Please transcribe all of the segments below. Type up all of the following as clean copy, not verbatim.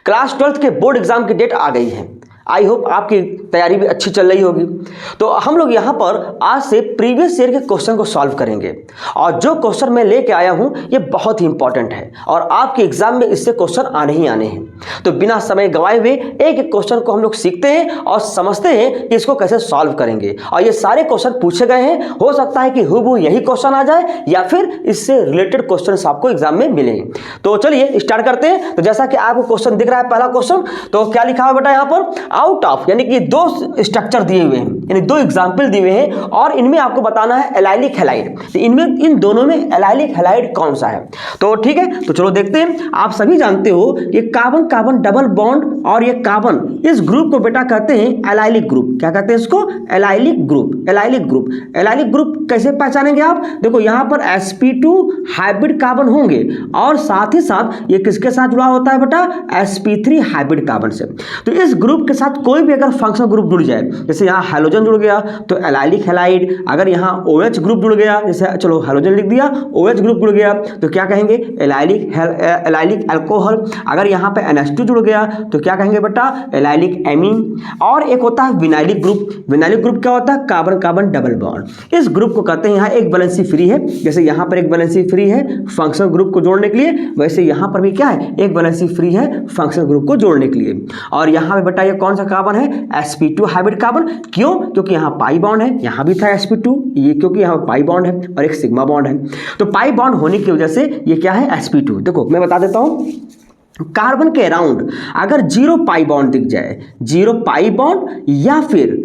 Class 12th के board exam की date आ गई है। आई होप आपकी तैयारी भी अच्छी चल रही होगी। तो हम लोग यहाँ पर आज से प्रीवियस ईयर के क्वेश्चन को सॉल्व करेंगे और जो क्वेश्चन मैं लेके आया हूँ ये बहुत ही इंपॉर्टेंट है और आपके एग्जाम में इससे क्वेश्चन आने ही आने हैं। तो बिना समय गंवाए हुए एक एक क्वेश्चन को हम लोग सीखते हैं और समझते हैं कि इसको कैसे सॉल्व करेंगे। और ये सारे क्वेश्चन पूछे गए हैं, हो सकता है कि हूबहू यही क्वेश्चन आ जाए या फिर इससे रिलेटेड क्वेश्चन आपको एग्जाम में मिलेंगे। तो चलिए स्टार्ट करते हैं। तो जैसा कि आपको क्वेश्चन दिख रहा है, पहला क्वेश्चन तो क्या लिखा है बेटा यहाँ पर, आउट ऑफ, यानी कि दो स्ट्रक्चर दिए हुए हैं, यानी दो एग्जाम्पल दिए हुए हैं और इनमें आपको बताना है एलाइलिक हैलाइड। तो इनमें इन दोनों में एलाइलिक हैलाइड कौन सा है। तो ठीक है, तो चलो देखते हैं। आप सभी जानते हो कि कार्बन कार्बन डबल बॉन्ड और ये कार्बन, इस ग्रुप को बेटा कहते हैं एलाइलिक ग्रुप। क्या कहते हैं इसको, allylic group. Allylic group, allylic group कैसे पहचानेंगे आप, देखो यहाँ पर sp2 हाइब्रिड कार्बन होंगे और साथ ही साथ ये किसके साथ जुड़ा होता है बेटा, sp3 हाइब्रिड कार्बन से। तो इस ग्रुप के साथ कोई भी अगर फंक्शनल ग्रुप जुड़ जाए, जैसे यहाँ हाइड्रोजन जुड़ गया तो एलाइलिक हैलाइड, अगर यहाँ OH ग्रुप जुड़ गया, जैसे चलो हाइड्रोजन लिख दिया, OH ग्रुप जुड़ गया तो क्या कहेंगे, एलाइलिक अल्कोहल। अगर यहाँ पे NH2 जुड़ गया तो क्या कहेंगे बेटा, एलाइलिक एमीन। और एक होता है विनाइलिक ग्रुप। विनाइलिक ग्रुप क्या होता है, कार्बन कार्बन डबल बॉन्ड। इस ग्रुप को कहते हैं, यहाँ एक वैलेंसी फ्री है, जैसे यहाँ पर एक वैलेंसी फ्री है फंक्शनल ग्रुप को जोड़ने के लिए, वैसे यहाँ पर भी क्या है, एक वैलेंसी फ्री है फंक्शनल ग्रुप को जोड़ने के लिए। और यहाँ पे बेटा ये कौन सा कार्बन है, sp2 हाइब्रिड कार्बन। क्यों, क्योंकि यहाँ पाई बॉन्ड है, यहाँ भी था sp2, ये क्योंकि यहाँ पाई बॉन्ड है और एक सिग्मा बॉन्ड है। तो पाई बॉन्ड होने की वजह से ये क्या है, sp2। देखो मैं बता देता हूँ, कार्बन के अराउंड अगर 0 पाई बॉन्ड दिख जाए, 0 पाई बॉन्ड या फिर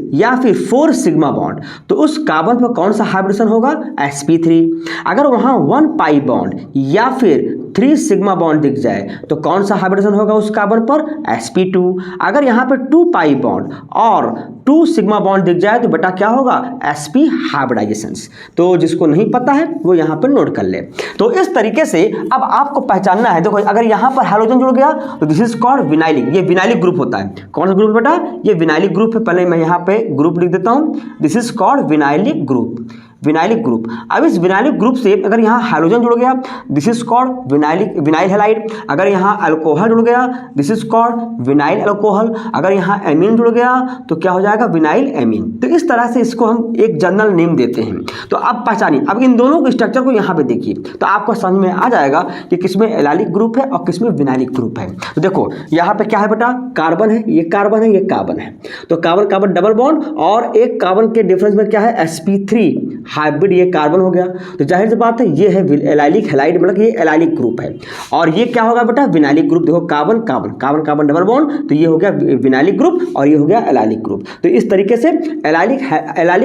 4 सिग्मा बॉन्ड, तो उस कार्बन पर कौन सा हाइब्रिडेशन होगा, sp3। अगर वहाँ 1 पाई बॉन्ड या फिर 3 सिग्मा बॉन्ड दिख जाए तो कौन सा हाइब्रिडेशन होगा उस कार्बन पर, sp2। अगर यहाँ पे 2 पाई बॉन्ड और 2 सिग्मा बॉन्ड दिख जाए तो बेटा क्या होगा, sp हाइब्रिडाइजेशन। तो जिसको नहीं पता है वो यहाँ पर नोट कर ले। तो इस तरीके से अब आपको पहचानना है। देखो अगर यहाँ पर हाइड्रोजन जुड़ गया तो दिस इज कॉल्ड विनाइलिक, ये विनाइलिक ग्रुप होता है। कौन सा ग्रुप बेटा, ये विनाइलिक ग्रुप है। पहले मैं यहाँ पे ग्रुप लिख देता हूँ, this is called vinylic group, vinylic group. अब इस विनाइलिक ग्रुप से अगर यहाँ हाइड्रोजन जुड़ गया, this is called vinyl halide. अगर यहाँ अल्कोहल जुड़ गया, this is called vinyl alcohol. अगर यहाँ एमीन जुड़ गया तो क्या हो जाएगा, विनाइल एमीन। तो इस तरह से इसको हम एक जनरल नेम देते हैं। तो अब पहचानिए, अब इन दोनों के स्ट्रक्चर को यहाँ पे देखिए तो आपको समझ में आ जाएगा कि किसमें एलाइलिक ग्रुप है और किसमें विनाइलिक ग्रुप है। तो देखो यहाँ पे क्या है बेटा, कार्बन है, ये कार्बन है, ये कार्बन है। तो कार्बन कार्बन डबल बॉन्ड और एक कार्बन के डिफरेंस में क्या है, sp3 हाइब्रिड, ये कार्बन हो गया। तो जाहिर सी बात है ये है एलाइलिक हैलाइड, मतलब ये एलाइलिक ग्रुप है। और ये क्या होगा बेटा, विनाइलिक ग्रुप। देखो carbon carbon carbon carbon double bond, तो ये हो गया विनाइलिक ग्रुप और ये हो गया एलाइलिक ग्रुप। तो इस तरीके से एलाइलिक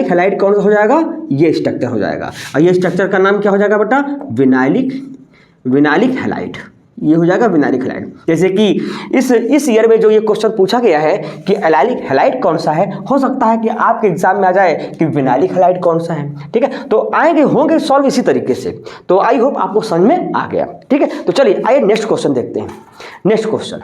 हैलाइड कौन सा हो जाएगा, ये स्ट्रक्चर हो जाएगा। और ये स्ट्रक्चर का नाम क्या हो जाएगा बेटा, विनाइलिक हैलाइड। ये हो जाएगा विनाइलिक हैलाइड। जैसे कि इस ईयर में जो ये क्वेश्चन पूछा गया है कि एलाइलिक हैलाइड कौन सा है, हो सकता है कि आपके एग्जाम में आ जाए कि विनाइलिक हैलाइड कौन सा है। ठीक है, तो आएंगे होंगे सॉल्व इसी तरीके से। तो आई होप आपको समझ में आ गया। ठीक है, तो चलिए आइए नेक्स्ट क्वेश्चन देखते हैं। नेक्स्ट क्वेश्चन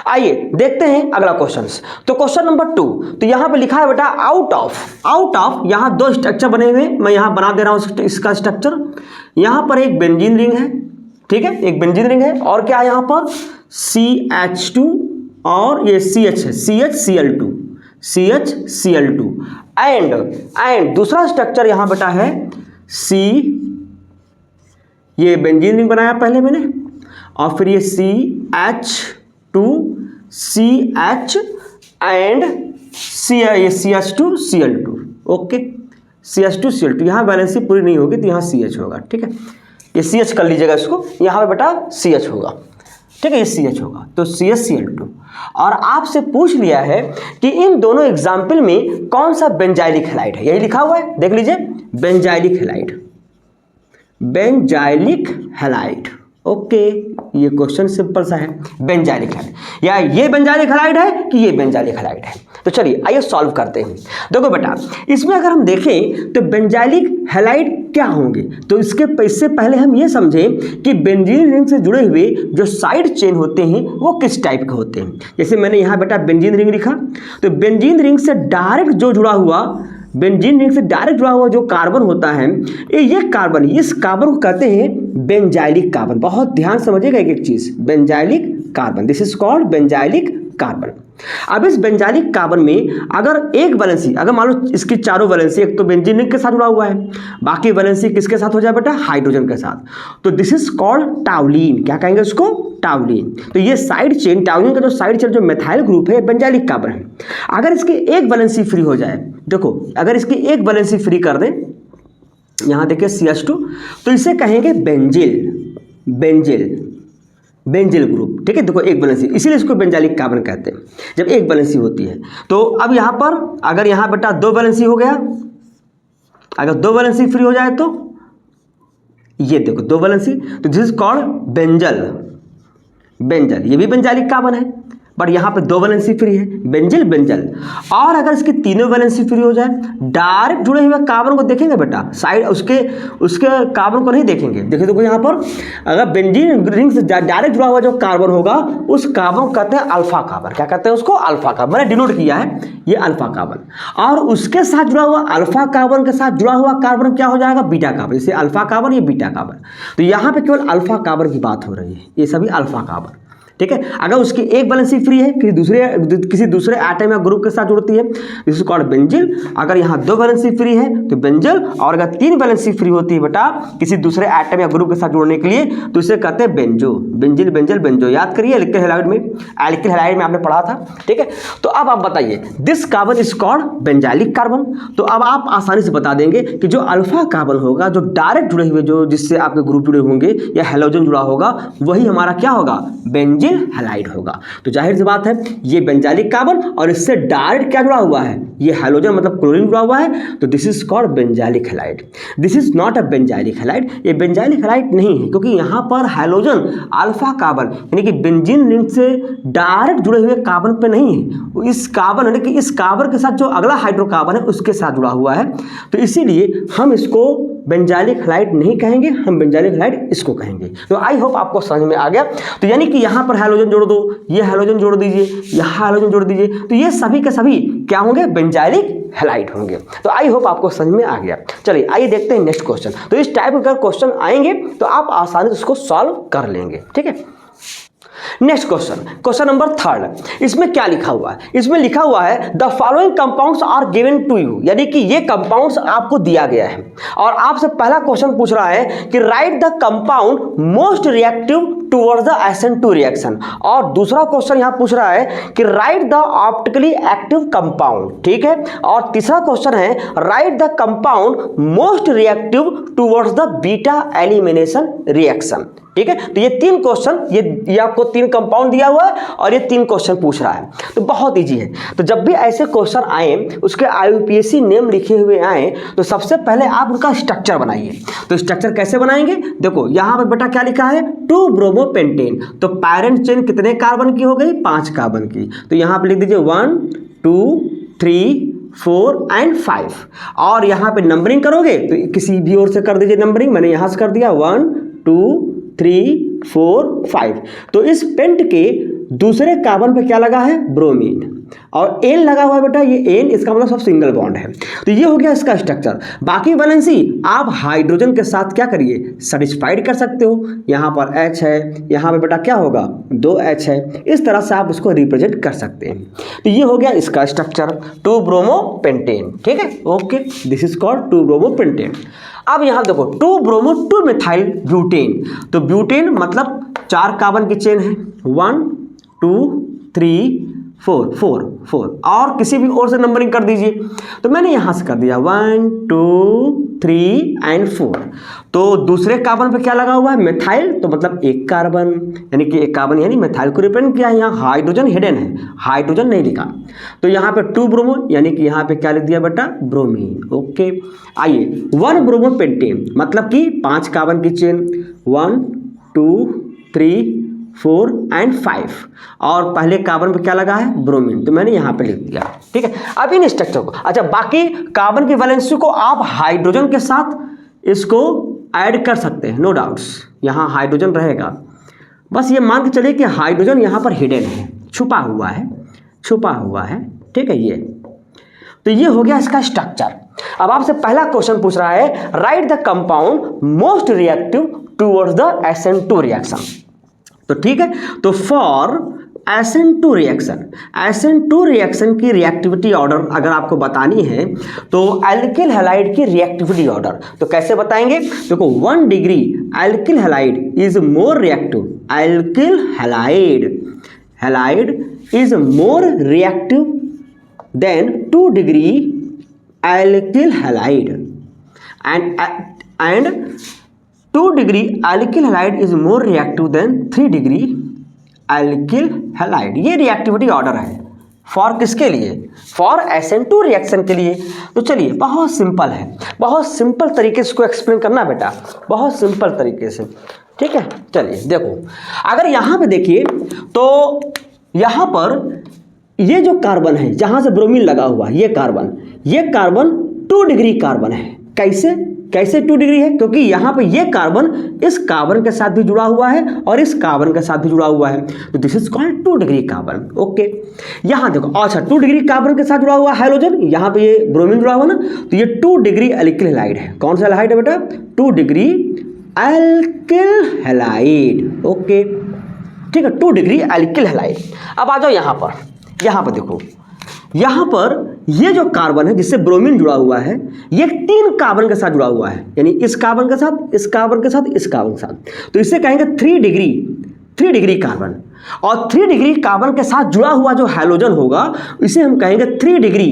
आइए देखते हैं अगला क्वेश्चन। तो क्वेश्चन नंबर 2, तो यहाँ पे लिखा है बेटा आउट ऑफ यहाँ 2 स्ट्रक्चर बने हुए हैं। मैं यहाँ बना दे रहा हूँ इसका स्ट्रक्चर। यहाँ पर एक बेंजीन रिंग है, ठीक है, एक बेंजीन रिंग है और क्या है यहाँ पर CH2 और ये CH है, CHCl2 एंड दूसरा स्ट्रक्चर यहाँ बेटा है C, ये बेंजीन रिंग बनाया पहले मैंने, और फिर ये CH2CH एंड ये CH2Cl2। ओके, CH2Cl2, यहाँ वैलेंसी पूरी नहीं होगी तो यहाँ CH होगा। ठीक है, ये CH कर लीजिएगा इसको, यहाँ पे बेटा CH होगा। ठीक है, ये CH होगा तो CHCl2। और आपसे पूछ लिया है कि इन दोनों एग्जाम्पल में कौन सा बेंजाइलिक हैलाइड है, यही लिखा हुआ है, देख लीजिए, बेंजाइलिक हैलाइड। ओके, ये क्वेश्चन सिंपल सा है, बेंजाइलिक हैलाइड, या ये बेंजाइलिक हैलाइड है कि ये बेंजाइलिक हैलाइड है। तो चलिए आइए सॉल्व करते हैं। देखो बेटा, इसमें अगर हम देखें तो बेंजाइलिक हैलाइड क्या होंगे, तो इससे पहले हम ये समझें कि बेंजीन रिंग से जुड़े हुए जो साइड चेन होते हैं वो किस टाइप के होते हैं। जैसे मैंने यहाँ बेटा बेंजीन रिंग लिखा, तो बेंजीन रिंग से डायरेक्ट जो जुड़ा हुआ, बेंजीन रिंग से डायरेक्ट जुड़ा हुआ जो कार्बन होता है, ये कार्बन, इस कार्बन को कहते हैं बेंजाइलिक कार्बन। बहुत ध्यान समझिएगा एक एक चीज, benzylic carbon, this is called benzylic carbon. अब इस बेंजाइलिक कार्बन में अगर एक वैलेंसी, अगर मान लो इसकी चारों वैलेंसी, एक तो बेंजीन रिंग के साथ जुड़ा हुआ है, बाकी वैलेंसी किसके साथ हो जाए बेटा, हाइड्रोजन के साथ, तो दिस इज कॉल्ड टाउलिन। क्या कहेंगे उसको, टाउलिन। तो ये साइड चेन, टाउलिन का जो साइड चेन जो मेथाइल ग्रुप है बेंजाइलिक कार्बन है। अगर इसकी एक वैलेंसी फ्री हो जाए, देखो अगर इसकी एक वैलेंसी फ्री कर दें, यहां देखिए CH2, तो इसे कहेंगे बेंजिल, बेंजिल ग्रुप, ठीक है। देखो एक वैलेंसी, इसीलिए इसको बेंजाइलिक कार्बन कहते हैं जब एक वैलेंसी होती है। तो अब यहां पर अगर यहां बेटा दो वैलेंसी हो गया, अगर दो वैलेंसी फ्री हो जाए तो ये देखो दो वैलेंसी, तो दिस इज कॉल्ड बेंजल, ये भी बेंजाइलिक कार्बन है, बट यहाँ पे दो वैलेंसी फ्री है, बेंजिल बेंजल। और अगर इसकी तीनों वैलेंसी फ्री हो जाए, डायरेक्ट जुड़े हुए कार्बन को देखेंगे बेटा, साइड उसके कार्बन को नहीं देखेंगे। देखो यहाँ पर अगर बेंजीन रिंग से डायरेक्ट जुड़ा हुआ जो कार्बन होगा उस कार्बन को कहते हैं अल्फा कार्बन। क्या कहते हैं उसको, अल्फा कार्बन, मैंने डिनोट किया है ये अल्फा कार्बन। और उसके साथ जुड़ा हुआ अल्फा कार्बन के साथ जुड़ा हुआ कार्बन क्या हो जाएगा, बीटा कार्बन। जैसे अल्फा कार्बन, ये बीटा कार्बन। तो यहाँ पे केवल अल्फा कार्बन की बात हो रही है, ये सभी अल्फा कार्बन, ठीक है। अगर उसकी एक वैलेंसी फ्री है, किसी दूसरे एटम या ग्रुप के साथ जुड़ती है, दिस इज कॉल्ड बेंजिल। अगर यहाँ दो वैलेंसी फ्री है तो बेंजल, और अगर तीन वैलेंसी फ्री होती है बेटा किसी दूसरे एटम या ग्रुप के साथ जोड़ने के लिए, तो इसे कहते हैं बेंजो, बेंजिल बेंजल बेंजो। याद करिए एल्किल हैलाइड में आपने पढ़ा था, ठीक है। तो अब आप बताइए, this carbon is called benzylic carbon. तो अब आप आसानी से बता देंगे कि जो अल्फा कार्बन होगा, जो डायरेक्ट जुड़े हुए, जो जिससे आपके ग्रुप जुड़े होंगे या हैलोजन जुड़ा होगा, वही हमारा क्या होगा, बेंजिल हैलाइड होगा। तो जाहिर सी बात है ये बेंजाइलिक कार्बन और इससे डायरेक्ट क्या जुड़ा हुआ है, ये हैलोजन मतलब क्लोरीन जुड़ा हुआ है, तो this is called benzylic halide. This is not a benzylic halide, ये बेंजाइलिक हैलाइड नहीं है, क्योंकि यहाँ पर हैलोजन अल्फा कार्बन यानी कि बेंजीन रिंग से डायरेक्ट जुड़े हुए कार्बन पे नहीं है, इस कार्बन यानी कि इस कार्बन के साथ जो अगला हाइड्रोकार्बन है उसके साथ जुड़ा हुआ है। तो इसीलिए हम इसको बेंजाइलिक हैलाइड नहीं कहेंगे, हम बेंजाइलिक हैलाइड इसको कहेंगे। तो आई होप आपको समझ में आ गया। तो यानी कि यहाँ पर हैलोजन जोड़ दो, ये हैलोजन जोड़ दीजिए, यहाँ हैलोजन जोड़ दीजिए, तो ये सभी के सभी क्या होंगे, बेंजाइलिक हैलाइड होंगे। तो आई होप आपको समझ में आ गया। चलिए आइए देखते हैं नेक्स्ट क्वेश्चन। तो इस टाइप का क्वेश्चन आएंगे तो आप आसानी से उसको सॉल्व कर लेंगे, ठीक है। नेक्स्ट क्वेश्चन नंबर 3, इसमें क्या लिखा हुआ है, इसमें लिखा हुआ है the following compounds are given to you, यानी कि ये कंपाउंड्स आपको दिया गया है और आपसे पहला क्वेश्चन पूछ रहा है कि right the compound most reactive towards the SN2 reaction, और दूसरा क्वेश्चन यहां पूछ रहा है कि right the optically active compound, ठीक है। और तीसरा क्वेश्चन है right the compound most reactive towards the beta elimination reaction, ठीक है। तो ये तीन क्वेश्चन, ये आपको तीन कंपाउंड दिया हुआ है और ये तीन क्वेश्चन पूछ रहा है, तो बहुत इजी है। तो जब भी ऐसे क्वेश्चन आए, उसके IUPAC नेम लिखे हुए आए, तो सबसे पहले आप उनका स्ट्रक्चर बनाइए। तो स्ट्रक्चर कैसे बनाएंगे, देखो यहाँ पर बेटा क्या लिखा है, 2 ब्रोमोपेंटेन। तो पैरेंट चेन कितने कार्बन की हो गई, 5 कार्बन की। तो यहाँ पर लिख दीजिए 1 2 3 4 एंड 5, और यहाँ पे नंबरिंग करोगे तो किसी भी ओर से कर दीजिए नंबरिंग, मैंने यहाँ से कर दिया 1 2 3 4 5। तो इस पेंट के दूसरे कार्बन पे क्या लगा है, ब्रोमीन, और एन लगा हुआ है बेटा, ये एन, इसका मतलब सब सिंगल बॉन्ड है। तो ये हो गया इसका स्ट्रक्चर। बाकी वैलेंसी आप हाइड्रोजन के साथ क्या करिए, सेटिस्फाइड कर सकते हो। यहाँ पर H है, यहाँ पे बेटा क्या होगा, 2 H है, इस तरह से आप उसको रिप्रेजेंट कर सकते हैं। तो ये हो गया इसका स्ट्रक्चर, 2 ब्रोमोपेंटेन, ठीक है। Okay, this is called 2 bromopentane. अब यहाँ देखो 2 ब्रोमो 2 मिथाइल ब्यूटेन। तो ब्यूटेन मतलब 4 कार्बन की चेन है, 1 2 3 4 और किसी भी और से नंबरिंग कर दीजिए। तो मैंने यहाँ से कर दिया 1 2 3 एंड 4। तो दूसरे कार्बन पे क्या लगा हुआ है, मिथाइल, तो मतलब एक कार्बन, यानी कि एक कार्बन यानी मिथाइल को रिप्रेजेंट किया है। यहाँ हाइड्रोजन हिडन है, हाइड्रोजन नहीं लिखा। तो यहाँ पे 2 ब्रोमो यानी कि यहाँ पे क्या लिख दिया बेटा, ब्रोमीन। ओके, आइए 1 ब्रोमोपेंटेन मतलब कि 5 कार्बन की चेन, 1 2 3 4 एंड 5, और पहले कार्बन पे क्या लगा है, ब्रोमीन, तो मैंने यहाँ पे लिख दिया, ठीक है। अब इन स्ट्रक्चर को, अच्छा बाकी कार्बन की वैलेंसी को आप हाइड्रोजन के साथ इसको ऐड कर सकते हैं, नो डाउट्स। यहाँ हाइड्रोजन रहेगा, बस ये मान के चलिए कि हाइड्रोजन यहाँ पर हिडन है, छुपा हुआ है, ठीक है। ये तो ये हो गया इसका स्ट्रक्चर। अब आपसे पहला क्वेश्चन पूछ रहा है right the compound most reactive towards the SN2 reaction. तो ठीक है, तो फॉर SN2 रिएक्शन की रिएक्टिविटी ऑर्डर अगर आपको बतानी है तो एल्किल हैलाइड की रिएक्टिविटी ऑर्डर तो कैसे बताएंगे? देखो 1 degree alkyl halide is more reactive, alkyl halide is more reactive then 2 degree alkyl halide and 2 degree alkyl halide is more reactive then 3 degree alkyl halide. ये रिएक्टिविटी ऑर्डर है for किसके लिए? For SN2 reaction के लिए। तो चलिए बहुत simple है, बहुत सिंपल तरीके से इसको एक्सप्लेन करना बेटा, बहुत सिंपल तरीके से, ठीक है। चलिए देखो, अगर यहाँ पे देखिए तो यहाँ पर ये जो कार्बन है जहाँ से ब्रोमीन लगा हुआ है, ये कार्बन 2 डिग्री कार्बन है। कैसे 2 डिग्री है? क्योंकि यहाँ पे ये कार्बन इस कार्बन के साथ भी जुड़ा हुआ है और इस कार्बन के साथ भी जुड़ा हुआ है, तो this is called 2 degree carbon. Okay, यहाँ देखो, अच्छा 2 डिग्री कार्बन के साथ जुड़ा हुआ हाइड्रोजन, यहाँ पे ये ब्रोमीन जुड़ा हुआ ना, तो ये 2 डिग्री एल्किल हैलाइड है। कौन सा हैलाइड है बेटा? 2 डिग्री एल्किल हैलाइड। ओके ठीक है, 2 डिग्री एल्किल हैलाइड। अब आ जाओ यहाँ पर देखो, यहाँ पर ये जो कार्बन है जिससे ब्रोमीन जुड़ा हुआ है, ये 3 कार्बन के साथ जुड़ा हुआ है, यानी इस कार्बन के साथ, इस कार्बन के साथ, इस कार्बन के साथ, तो इसे कहेंगे 3 डिग्री कार्बन। और 3 डिग्री कार्बन के साथ जुड़ा हुआ जो हैलोजन होगा इसे हम कहेंगे 3 degree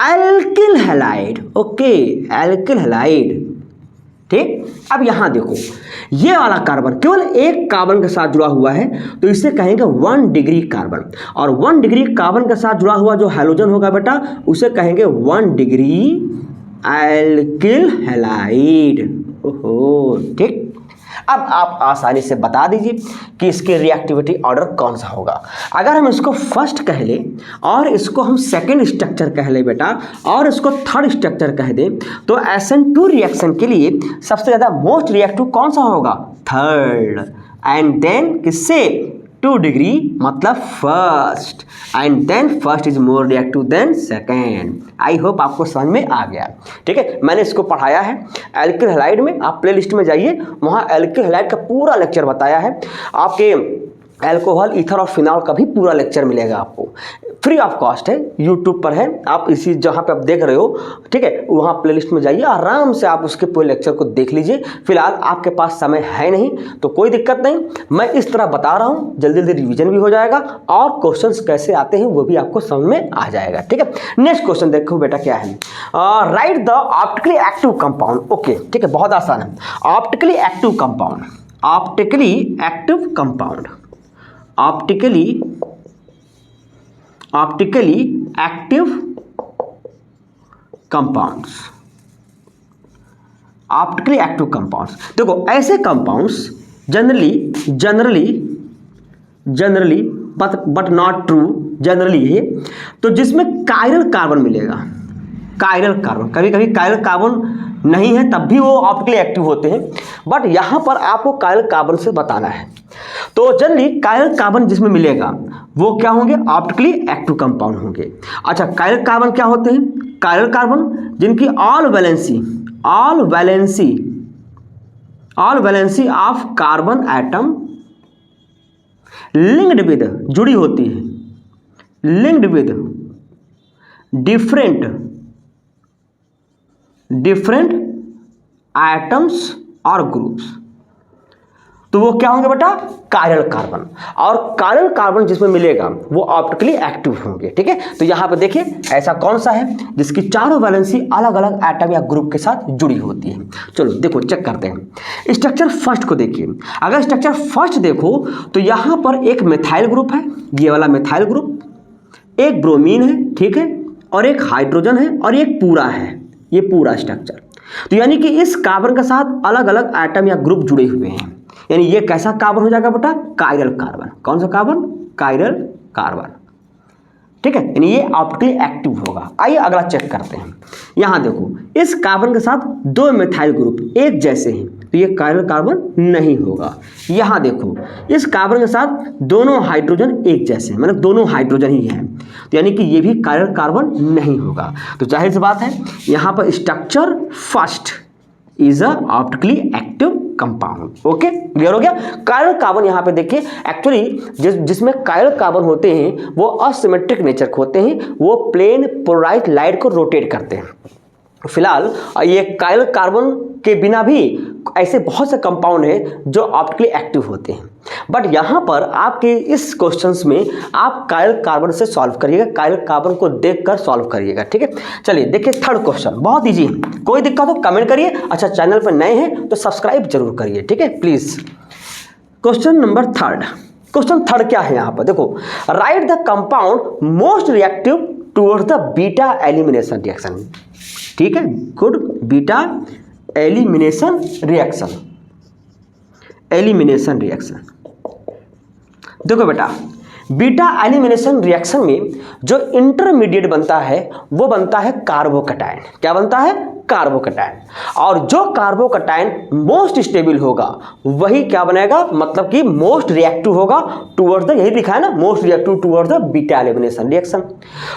alkyl halide. Okay, alkyl halide, ठीक। अब यहाँ देखो, ये वाला कार्बन केवल एक कार्बन के साथ जुड़ा हुआ है, तो इसे कहेंगे 1 डिग्री कार्बन। और 1 डिग्री कार्बन के साथ जुड़ा हुआ जो हैलोजन होगा बेटा, उसे कहेंगे 1 डिग्री एल्किल हैलाइड। ओहो, ठीक। अब आप आसानी से बता दीजिए कि इसकी रिएक्टिविटी ऑर्डर कौन सा होगा। अगर हम इसको फर्स्ट कह लें और इसको हम सेकेंड स्ट्रक्चर कह लें बेटा, और इसको थर्ड स्ट्रक्चर कह दें, तो SN2 रिएक्शन के लिए सबसे ज़्यादा मोस्ट रिएक्टिव कौन सा होगा? थर्ड। एंड देन किससे? 2 डिग्री मतलब first, and then first is more reactive than second. I hope आपको समझ में आ गया, ठीक है। मैंने इसको पढ़ाया है एल्किल हैलाइड में, आप प्ले लिस्ट में जाइए, वहाँ एल्किल हैलाइड का पूरा लेक्चर बताया है। आपके अल्कोहल, ईथर और फिनॉल का भी पूरा लेक्चर मिलेगा आपको, फ्री ऑफ कॉस्ट है, यूट्यूब पर है। आप इसी जहाँ पे आप देख रहे हो, ठीक है, वहाँ प्लेलिस्ट में जाइए, आराम से आप उसके पूरे लेक्चर को देख लीजिए। फिलहाल आपके पास समय है नहीं तो कोई दिक्कत नहीं, मैं इस तरह बता रहा हूँ, जल्दी जल्दी रिवीजन भी हो जाएगा और क्वेश्चंस कैसे आते हैं वो भी आपको समझ में आ जाएगा, ठीक है। नेक्स्ट क्वेश्चन देखो बेटा क्या है, right the optically active compound. Okay, ठीक है, बहुत आसान है। Optically active compound, optically active compound, optically active compounds, optically active compounds. देखो ऐसे compounds generally but not true, generally है तो जिसमें कायरल कार्बन मिलेगा, कायरल कार्बन, कभी कभी कायरल कार्बन नहीं है तब भी वो ऑप्टिकली एक्टिव होते हैं, बट यहाँ पर आपको कायरल कार्बन से बताना है। तो जनरली कायरल कार्बन जिसमें मिलेगा वो क्या होंगे? ऑप्टिकली एक्टिव कंपाउंड होंगे। अच्छा, कायरल कार्बन क्या होते हैं? कायरल कार्बन जिनकी all valency of carbon atom linked with, जुड़ी होती है, लिंक्ड विद डिफरेंट एटम्स और ग्रुप्स, तो वो क्या होंगे बेटा? Chiral carbon. और कायरल कार्बन जिसमें मिलेगा वो ऑप्टिकली एक्टिव होंगे, ठीक है। तो यहाँ पे देखिए ऐसा कौन सा है जिसकी चारों वैलेंसी अलग अलग एटम या ग्रुप के साथ जुड़ी होती है। चलो देखो चेक करते हैं। स्ट्रक्चर फर्स्ट को देखिए, अगर स्ट्रक्चर फर्स्ट देखो तो यहाँ पर एक मिथाइल ग्रुप है, ये वाला मिथाइल ग्रुप, एक ब्रोमीन है, ठीक है, और एक हाइड्रोजन है और एक पूरा है, ये पूरा स्ट्रक्चर। तो यानी कि इस कार्बन के साथ अलग अलग एटम या ग्रुप जुड़े हुए हैं, यानी ये कैसा कार्बन हो जाएगा बेटा? Chiral carbon. कौन सा कार्बन? कायरल कार्बन, ठीक है, यानी ये ऑप्टिकली एक्टिव होगा। आइए अगला चेक करते हैं। यहाँ देखो इस कार्बन के साथ 2 मिथाइल ग्रुप एक जैसे हैं, तो ये कायरल कार्बन नहीं होगा। यहाँ देखो इस कार्बन के साथ दोनों हाइड्रोजन एक जैसे हैं, मतलब दोनों हाइड्रोजन ही हैं, तो यानी कि ये भी कायरल कार्बन नहीं होगा। तो जाहिर सी बात है यहाँ पर structure first is a optically active compound. Okay, clear हो गया। कायरल कार्बन यहाँ पे देखिए, एक्चुअली जिसमें कायरल कार्बन होते हैं वो असिमेट्रिक नेचर के होते हैं, वो प्लेन पोलराइज्ड लाइट को रोटेट करते हैं। फिलहाल ये कायरल कार्बन के बिना भी ऐसे बहुत से कंपाउंड हैं जो ऑप्टिकली एक्टिव होते हैं, बट यहाँ पर आपके इस क्वेश्चंस में आप कायरल कार्बन से सॉल्व करिएगा, कायरल कार्बन को देखकर सॉल्व करिएगा, ठीक है। चलिए देखिए थर्ड क्वेश्चन, बहुत इजी है, कोई दिक्कत हो कमेंट करिए। अच्छा, चैनल पर नए हैं तो सब्सक्राइब जरूर करिए, ठीक है, please. Question number third, question third क्या है यहाँ पर देखो, right the compound most reactive towards the beta elimination reaction. ठीक है, good, beta elimination reaction, elimination reaction. देखो बेटा, बीटा एलिमिनेशन रिएक्शन में जो इंटरमीडिएट बनता है वो बनता है कार्बोकैटायन। क्या बनता है? कार्बोकैटायन। और जो कार्बोकैटायन मोस्ट स्टेबल होगा वही क्या बनेगा, मतलब कि मोस्ट रिएक्टिव होगा टुवर्ड्स द, यही लिखा है ना, most reactive towards the beta elimination reaction.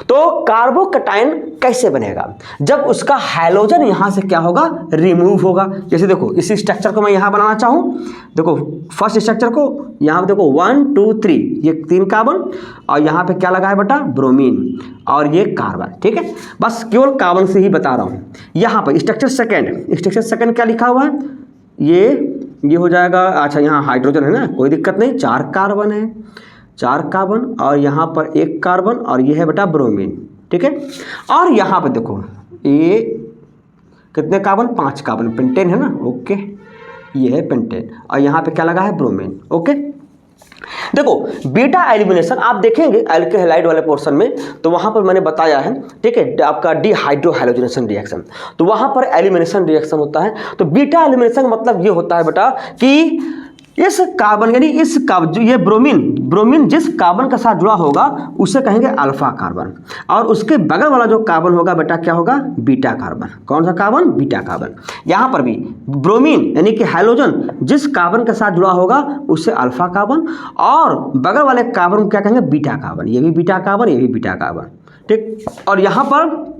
तो कार्बोकैटायन कैसे बनेगा? जब उसका हाइड्रोजन यहां से क्या होगा, रिमूव होगा। जैसे देखो इस स्ट्रक्चर को मैं यहां बनाना चाहूं, देखो फर्स्ट स्ट्रक्चर को यहां पे देखो 1 2 3, ये 3 कार्बन और यहां पे क्या लगा है बेटा, ब्रोमीन और ये कार्बन। ठीक है, बस केवल कार्बन से ही बता रहा हूं। यहां पर स्ट्रक्चर सेकंड क्या लिखा हुआ है, ये हो जाएगा, अच्छा यहाँ हाइड्रोजन है ना, कोई दिक्कत नहीं, 4 कार्बन है, 4 कार्बन और यहाँ पर 1 कार्बन और ये है बेटा ब्रोमीन। ठीक है, और यहाँ पर देखो ये कितने कार्बन, 5 कार्बन, पेंटेन है ना, ओके, ये है पेंटेन और यहाँ पे क्या लगा है, ब्रोमीन। ओके, देखो बीटा एलिमिनेशन आप देखेंगे एल्किल हैलाइड वाले पोर्शन में, तो वहां पर मैंने बताया है, ठीक है, आपका डिहाइड्रोहाइलोजेनेशन रिएक्शन, तो वहां पर एलिमिनेशन रिएक्शन होता है। तो बीटा एलिमिनेशन का मतलब ये होता है बेटा कि इस कार्बन यानी इस कार्बन, ये ब्रोमीन जिस कार्बन के साथ जुड़ा होगा उसे कहेंगे अल्फा कार्बन, और उसके बगल वाला जो कार्बन होगा बेटा क्या होगा, बीटा कार्बन। कौन सा कार्बन, बीटा कार्बन। यहाँ पर भी ब्रोमीन यानी कि हाइड्रोजन जिस कार्बन के साथ जुड़ा होगा उसे अल्फा कार्बन, और बगल वाले कार्बन को क्या कहेंगे, बीटा कार्बन। ये भी बीटा कार्बन, ये भी बीटा कार्बन, ठीक। और यहाँ पर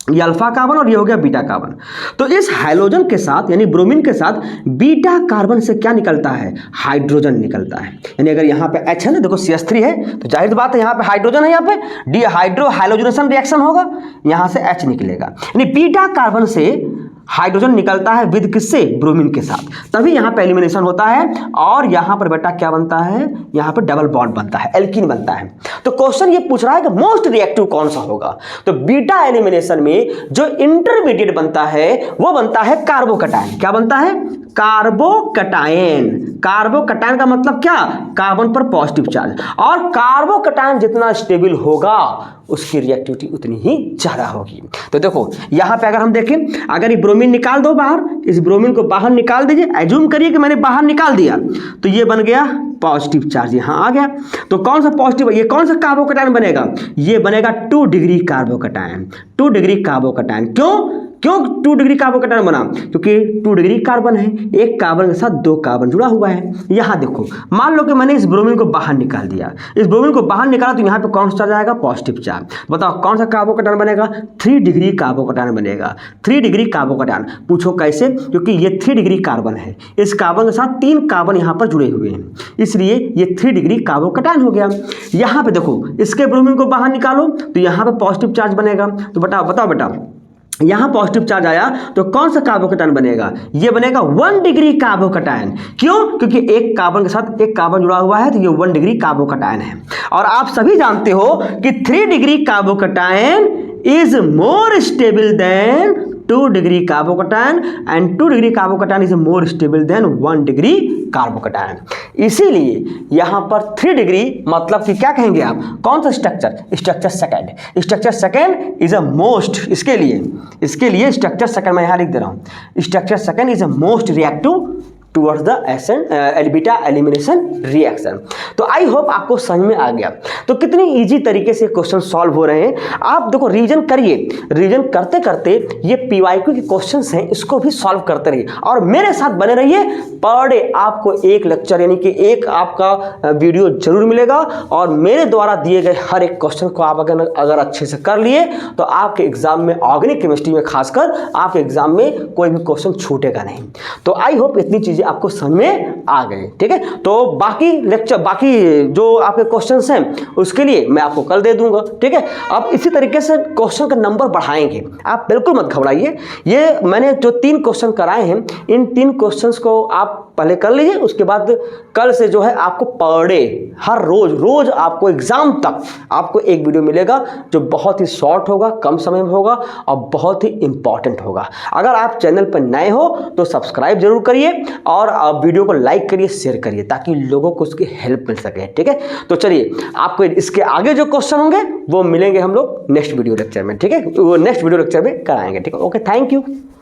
ये अल्फा कार्बन और ये हो गया बीटा कार्बन। तो इस हाइड्रोजन के साथ यानी ब्रोमीन के साथ बीटा कार्बन से क्या निकलता है, हाइड्रोजन निकलता है। यानी अगर यहाँ पे H है ना, देखो CH3 है तो जाहिर बात है यहाँ पे हाइड्रोजन है, यहाँ पे डिहाइड्रोहाइलोजेनेशन रिएक्शन होगा, यहाँ से H निकलेगा। यानी बीटा कार्बन से हाइड्रोजन निकलता है विद किससे, ब्रोमीन के साथ, तभी यहाँ पे एलिमिनेशन होता है। और यहाँ पर बेटा क्या बनता है, यहाँ पर डबल बॉन्ड बनता है, एल्कीन बनता है। तो क्वेश्चन ये पूछ रहा है कि मोस्ट रिएक्टिव कौन सा होगा, तो बीटा एलिमिनेशन में जो इंटरमीडिएट बनता है वो बनता है कार्बोकैटायन। क्या बनता है, कार्बोकैटायन। कार्बोकैटायन का मतलब क्या, कार्बन पर पॉजिटिव चार्ज, और कार्बोकैटायन जितना स्टेबल होगा उसकी रिएक्टिविटी उतनी ही ज्यादा होगी। तो देखो यहाँ पे अगर हम देखें, अगर ये ब्रोमीन निकाल दो बाहर, इस ब्रोमीन को बाहर निकाल दीजिए, एज्यूम करिए कि मैंने बाहर निकाल दिया, तो ये बन गया पॉजिटिव चार्ज, यहाँ आ गया। तो कौन सा पॉजिटिव, ये कौन सा कार्बोकैटायन बनेगा, ये बनेगा 2 डिग्री कार्बोकैटायन। 2 डिग्री कार्बोकैटायन क्यों 2 डिग्री कार्बोकैटायन बना, क्योंकि 2 डिग्री कार्बन है, एक कार्बन के साथ 2 कार्बन जुड़ा हुआ है। यहाँ देखो मान लो कि मैंने इस ब्रोमीन को बाहर निकाल दिया, इस ब्रोमीन को बाहर निकाला तो यहाँ पे कौन सा चार्ज आएगा, पॉजिटिव चार्ज। बताओ कौन सा कार्बोकैटायन बनेगा, 3 डिग्री कार्बोकैटायन बनेगा। 3 डिग्री कार्बोकैटायन, पूछो कैसे, क्योंकि ये 3 डिग्री कार्बन है, इस कार्बन के साथ 3 कार्बन यहाँ पर जुड़े हुए हैं, इसलिए ये 3 डिग्री कार्बोकैटायन हो गया। यहाँ पे देखो इसके ब्रोमीन को बाहर निकालो तो यहाँ पे पॉजिटिव चार्ज बनेगा। तो बताओ बेटा यहाँ पॉजिटिव चार्ज आया तो कौन सा कार्बोकैटायन बनेगा, ये बनेगा 1 डिग्री कार्बोकैटायन। क्यों, क्योंकि एक कार्बन के साथ एक कार्बन जुड़ा हुआ है तो ये 1 डिग्री कार्बोकैटायन है। और आप सभी जानते हो कि 3 degree carbocation is more stable then 2 degree carbocation, and 2 degree carbocation is more stable then 1 degree carbocation. इसीलिए यहाँ पर 3 डिग्री मतलब कि क्या कहेंगे आप, कौन सा structure, structure second is a most, इसके लिए स्ट्रक्चर सेकंड मैं यहाँ लिख दे रहा हूँ, structure second is a most reactive towards the beta elimination reaction. तो आई होप आपको समझ में आ गया। तो कितनी इजी तरीके से क्वेश्चन सॉल्व हो रहे हैं। आप देखो रिवीजन करिए, रिवीजन करते करते ये पीवाईक्यू के क्वेश्चंस हैं इसको भी सॉल्व करते रहिए और मेरे साथ बने रहिए। पर डे आपको एक लेक्चर यानी कि एक आपका वीडियो जरूर मिलेगा और मेरे द्वारा दिए गए हर एक क्वेश्चन को आप अगर अच्छे से कर लिए तो आपके एग्जाम में ऑर्गेनिक केमिस्ट्री में खासकर आपके एग्जाम में कोई भी क्वेश्चन छूटेगा नहीं। तो आई होप इतनी चीजें आपको समझ में आ गए। ठीक है, तो बाकी लेक्चर बाकी जो आपके क्वेश्चंस हैं उसके लिए मैं आपको कल दे दूंगा। ठीक है, अब इसी तरीके से क्वेश्चन का नंबर बढ़ाएंगे, आप बिल्कुल मत घबराइए। ये मैंने जो 3 क्वेश्चन कराए हैं इन 3 क्वेश्चंस को आप पहले कर लीजिए, उसके बाद कल से जो है आपको पर डे हर रोज आपको एग्जाम तक आपको एक वीडियो मिलेगा जो बहुत ही शॉर्ट होगा, कम समय में होगा और बहुत ही इंपॉर्टेंट होगा। अगर आप चैनल पर नए हो तो सब्सक्राइब जरूर करिए और वीडियो को लाइक करिए, शेयर करिए ताकि लोगों को उसकी हेल्प मिल सके। ठीक है, तो चलिए आपको इसके आगे जो क्वेश्चन होंगे वो मिलेंगे हम लोग नेक्स्ट वीडियो लेक्चर में। ठीक है, वो नेक्स्ट वीडियो लेक्चर में कराएंगे। ठीक है, ओके, थैंक यू।